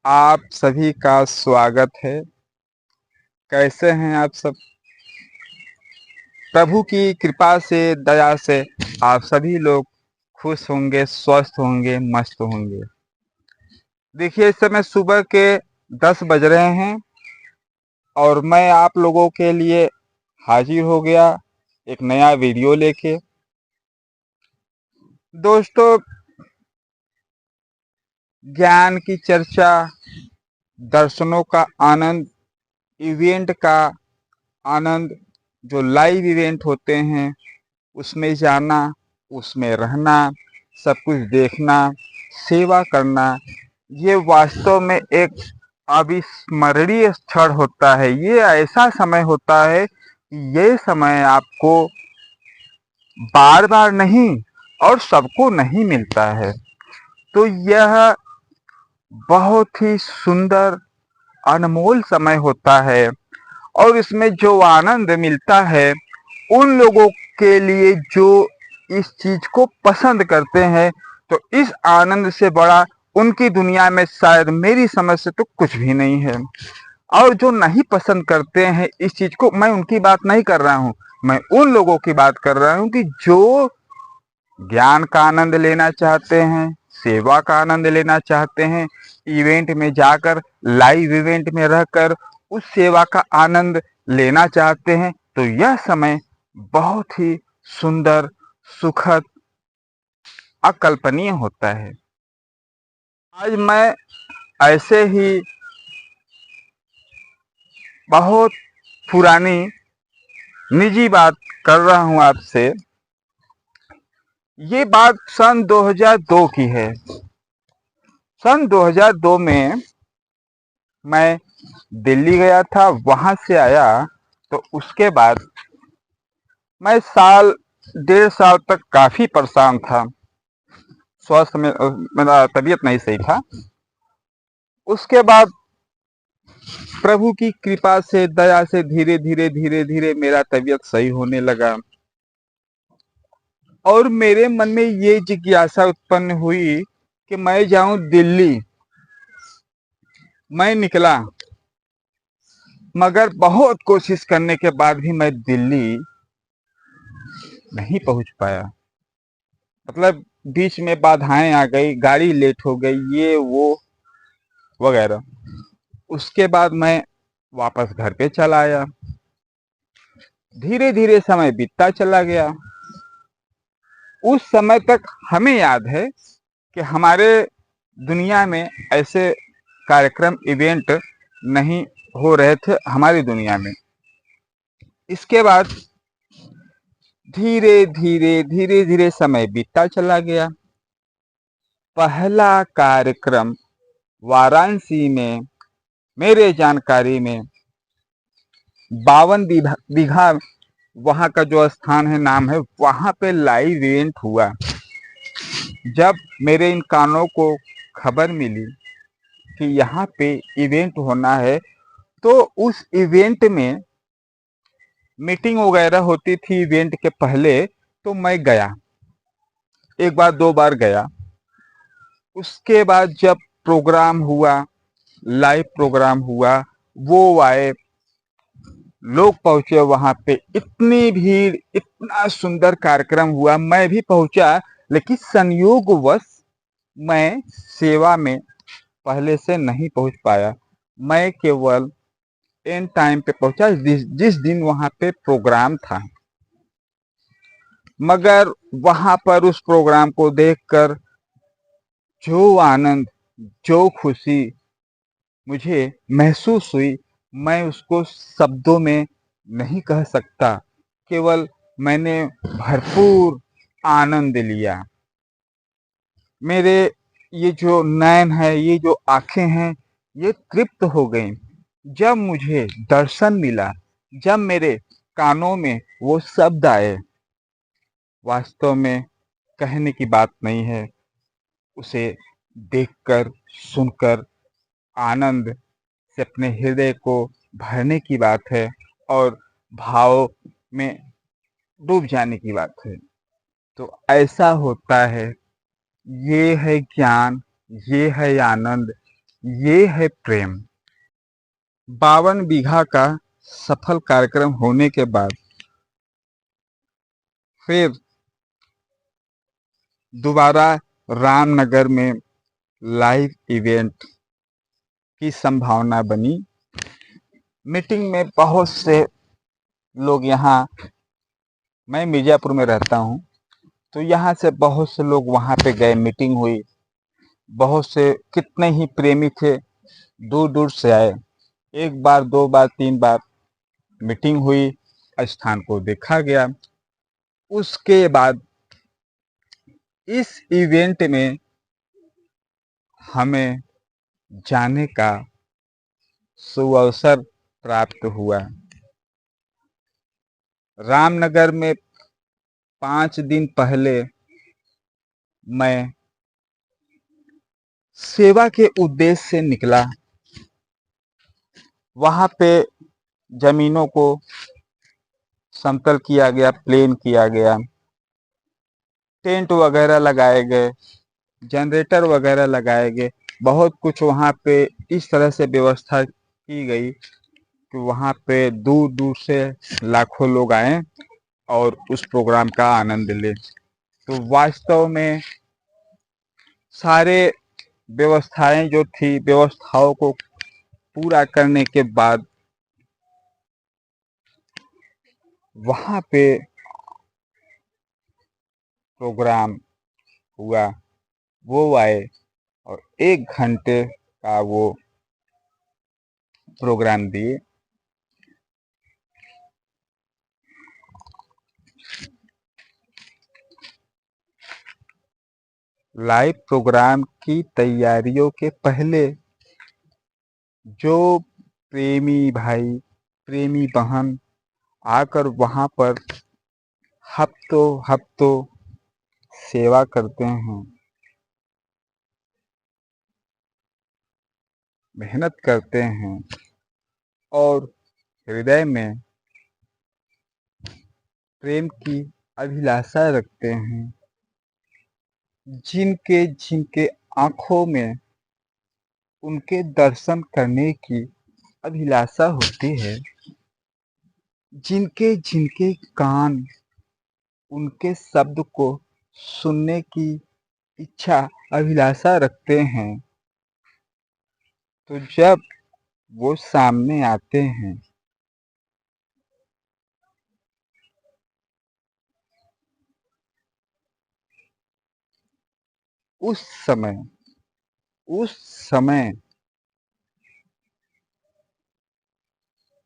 आप सभी का स्वागत है। कैसे हैं आप सब? प्रभु की कृपा से, दया से आप सभी लोग खुश होंगे, स्वस्थ होंगे, मस्त होंगे। देखिए, इस समय सुबह के 10 बज रहे हैं और मैं आप लोगों के लिए हाजिर हो गया एक नया वीडियो लेके। दोस्तों, ज्ञान की चर्चा, दर्शनों का आनंद, इवेंट का आनंद, जो लाइव इवेंट होते हैं उसमें जाना, उसमें रहना, सब कुछ देखना, सेवा करना, ये वास्तव में एक अविस्मरणीय क्षण होता है। ये ऐसा समय होता है कि ये समय आपको बार बार नहीं और सबको नहीं मिलता है। तो यह बहुत ही सुंदर, अनमोल समय होता है और इसमें जो आनंद मिलता है उन लोगों के लिए जो इस चीज को पसंद करते हैं, तो इस आनंद से बड़ा उनकी दुनिया में शायद मेरी समझ से तो कुछ भी नहीं है। और जो नहीं पसंद करते हैं इस चीज को, मैं उनकी बात नहीं कर रहा हूं, मैं उन लोगों की बात कर रहा हूं कि जो ज्ञान का आनंद लेना चाहते हैं, सेवा का आनंद लेना चाहते हैं, इवेंट में जाकर, लाइव इवेंट में रहकर उस सेवा का आनंद लेना चाहते हैं, तो यह समय बहुत ही सुंदर, सुखद, अकल्पनीय होता है। आज मैं ऐसे ही बहुत पुरानी निजी बात कर रहा हूं आपसे। ये बात सन 2002 की है। सन 2002 में मैं दिल्ली गया था, वहां से आया तो उसके बाद मैं साल, 1.5 साल तक काफी परेशान था। स्वास्थ्य में मेरा तबीयत नहीं सही था। उसके बाद प्रभु की कृपा से, दया से धीरे धीरे धीरे धीरे मेरा तबीयत सही होने लगा और मेरे मन में ये जिज्ञासा उत्पन्न हुई कि मैं जाऊं दिल्ली। मैं निकला, मगर बहुत कोशिश करने के बाद भी मैं दिल्ली नहीं पहुंच पाया। मतलब बीच में बाधाएं आ गई, गाड़ी लेट हो गई, ये वो वगैरह। उसके बाद मैं वापस घर पे चला आया। धीरे धीरे समय बीतता चला गया। उस समय तक हमें याद है कि हमारे दुनिया में ऐसे कार्यक्रम, इवेंट नहीं हो रहे थे हमारी दुनिया में। इसके बाद धीरे धीरे धीरे धीरे समय बीतता चला गया। पहला कार्यक्रम वाराणसी में, मेरे जानकारी में 52 बीघा वहां का जो स्थान है, नाम है, वहां पे लाइव इवेंट हुआ। जब मेरे इन कानों को खबर मिली कि यहाँ पे इवेंट होना है, तो उस इवेंट में मीटिंग वगैरह होती थी इवेंट के पहले, तो मैं गया, एक बार 2 बार गया। उसके बाद जब प्रोग्राम हुआ, लाइव प्रोग्राम हुआ, वो आए, लोग पहुंचे वहां पे, इतनी भीड़, इतना सुंदर कार्यक्रम हुआ, मैं भी पहुंचा। लेकिन संयोगवश मैं सेवा में पहले से नहीं पहुंच पाया। मैं केवल एंड टाइम पे पहुंचा, जिस दिन वहां पे प्रोग्राम था। मगर वहां पर उस प्रोग्राम को देखकर जो आनंद, जो खुशी मुझे महसूस हुई, मैं उसको शब्दों में नहीं कह सकता। केवल मैंने भरपूर आनंद लिया। मेरे ये जो नयन है, ये जो आंखें हैं, ये तृप्त हो गई जब मुझे दर्शन मिला, जब मेरे कानों में वो शब्द आए। वास्तव में कहने की बात नहीं है, उसे देखकर, सुनकर आनंद से अपने हृदय को भरने की बात है और भाव में डूब जाने की बात है। तो ऐसा होता है। ये है ज्ञान, ये है आनंद, ये है प्रेम। 52 बीघा का सफल कार्यक्रम होने के बाद फिर दोबारा रामनगर में लाइव इवेंट की संभावना बनी। मीटिंग में बहुत से लोग, यहाँ मैं मिर्जापुर में रहता हूँ, तो यहाँ से बहुत से लोग वहाँ पे गए, मीटिंग हुई। बहुत से कितने ही प्रेमी थे, दूर दूर से आए। एक बार, दो बार, तीन बार मीटिंग हुई, स्थान को देखा गया। उसके बाद इस इवेंट में हमें जाने का सुअवसर प्राप्त हुआ। रामनगर में 5 दिन पहले मैं सेवा के उद्देश्य से निकला। वहां पे जमीनों को समतल किया गया, प्लेन किया गया, टेंट वगैरह लगाए गए, जनरेटर वगैरह लगाए गए। बहुत कुछ वहां पे इस तरह से व्यवस्था की गई कि वहां पे दूर दूर से लाखों लोग आए और उस प्रोग्राम का आनंद ले। तो वास्तव में सारे व्यवस्थाएं जो थी, व्यवस्थाओं को पूरा करने के बाद वहां पे प्रोग्राम हुआ। वो आए और 1 घंटे का वो प्रोग्राम दिए। लाइव प्रोग्राम की तैयारियों के पहले जो प्रेमी भाई, प्रेमी बहन आकर वहां पर हफ्तों हफ्तों सेवा करते हैं, मेहनत करते हैं और हृदय में प्रेम की अभिलाषा रखते हैं, जिनके जिनके आंखों में उनके दर्शन करने की अभिलाषा होती है, जिनके जिनके कान उनके शब्द को सुनने की इच्छा, अभिलाषा रखते हैं, तो जब वो सामने आते हैं उस समय उस समय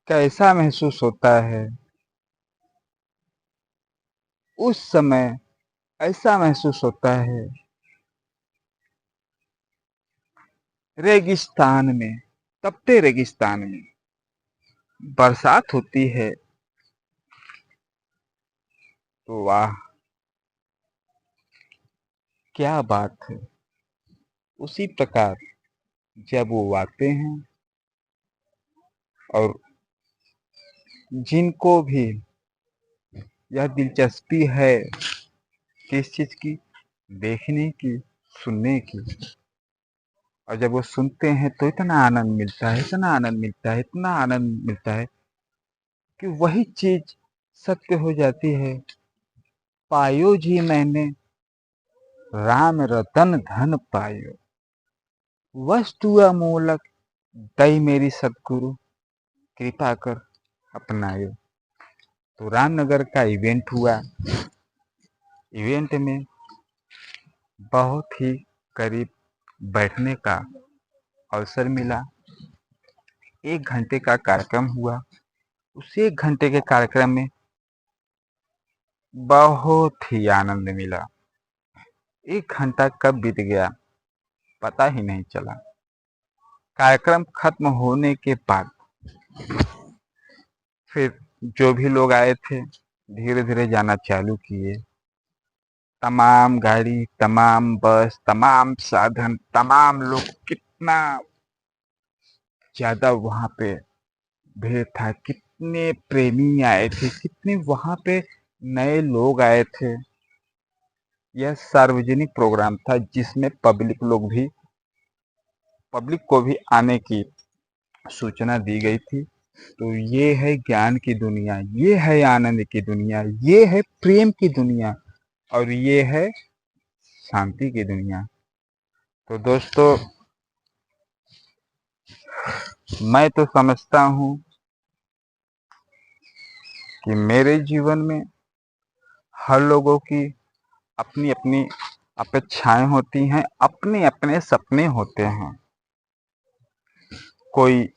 कैसा महसूस होता है? उस समय ऐसा महसूस होता है रेगिस्तान में, तपते रेगिस्तान में बरसात होती है तो वाह क्या बात है। उसी प्रकार जब वो आते हैं और जिनको भी यह दिलचस्पी है किस चीज की, देखने की, सुनने की, और जब वो सुनते हैं तो इतना आनंद मिलता है, इतना आनंद मिलता है, इतना आनंद मिलता है कि वही चीज सत्य हो जाती है। पायो जी मैंने राम रतन धन पायो, वस्तु अमोलक दई मेरी सतगुरु कृपा कर अपनायो। तो रामनगर का इवेंट हुआ। इवेंट में बहुत ही करीब बैठने का अवसर मिला। 1 घंटे का कार्यक्रम हुआ। उस 1 घंटे के कार्यक्रम में बहुत ही आनंद मिला। 1 घंटा कब बीत गया पता ही नहीं चला। कार्यक्रम खत्म होने के बाद फिर जो भी लोग आए थे धीरे धीरे जाना चालू किए। तमाम गाड़ी, तमाम बस, तमाम साधन, तमाम लोग, कितना ज्यादा वहां पे भीड़ था, कितने प्रेमी आए थे, कितने वहां पे नए लोग आए थे। यह सार्वजनिक प्रोग्राम था जिसमें पब्लिक लोग भी पब्लिक को भी आने की सूचना दी गई थी। तो ये है ज्ञान की दुनिया, ये है आनंद की दुनिया, ये है प्रेम की दुनिया और ये है शांति की दुनिया। तो दोस्तों, मैं तो समझता हूँ कि मेरे जीवन में हर लोगों की अपनी अपनी अपेक्षाएं होती हैं, अपने अपने सपने होते हैं। कोई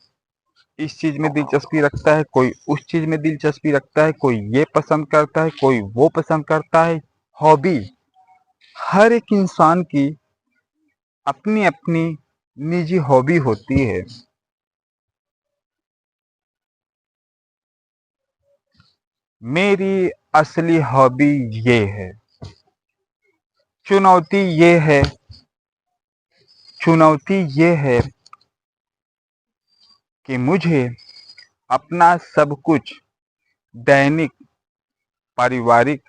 इस चीज में दिलचस्पी रखता है, कोई उस चीज में दिलचस्पी रखता है, कोई ये पसंद करता है, कोई वो पसंद करता है। हॉबी हर एक इंसान की अपनी अपनी निजी हॉबी होती है। मेरी असली हॉबी ये है, चुनौती ये है, चुनौती ये है कि मुझे अपना सब कुछ दैनिक पारिवारिक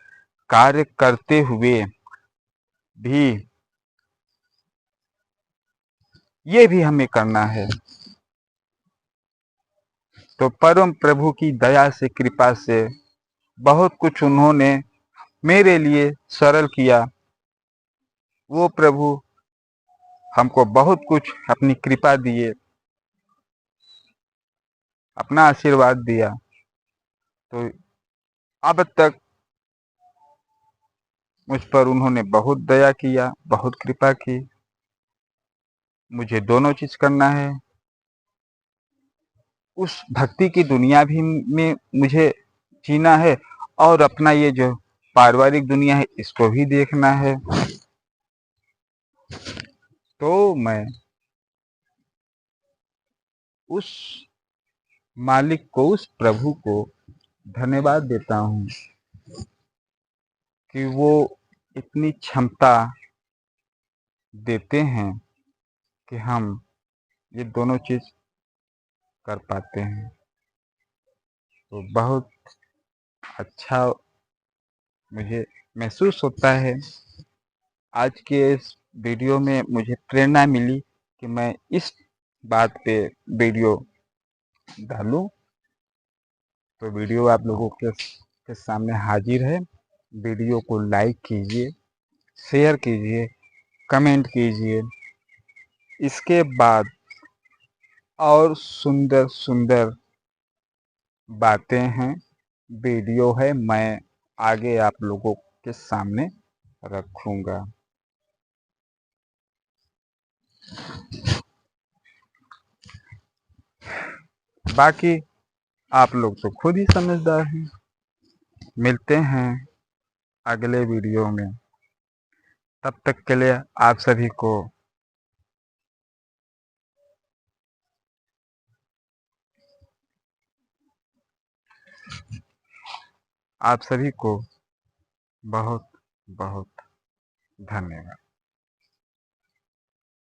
कार्य करते हुए भी ये भी हमें करना है। तो परम प्रभु की दया से, कृपा से बहुत कुछ उन्होंने मेरे लिए सरल किया। वो प्रभु हमको बहुत कुछ अपनी कृपा दिए, अपना आशीर्वाद दिया। तो अब तक मुझ पर उन्होंने बहुत दया किया, बहुत कृपा की। मुझे दोनों चीज करना है, उस भक्ति की दुनिया भी में मुझे जीना है और अपना ये जो पारिवारिक दुनिया है इसको भी देखना है। तो मैं उस मालिक को, उस प्रभु को धन्यवाद देता हूँ कि वो इतनी क्षमता देते हैं कि हम ये दोनों चीज कर पाते हैं। तो बहुत अच्छा मुझे महसूस होता है। आज के इस वीडियो में मुझे प्रेरणा मिली कि मैं इस बात पे वीडियो डालूं। तो वीडियो आप लोगों के सामने हाजिर है। वीडियो को लाइक कीजिए, शेयर कीजिए, कमेंट कीजिए। इसके बाद और सुंदर सुंदर बातें हैं, वीडियो है, मैं आगे आप लोगों के सामने रखूंगा। बाकी आप लोग तो खुद ही समझदार हैं। मिलते हैं अगले वीडियो में। तब तक के लिए आप सभी को बहुत बहुत धन्यवाद।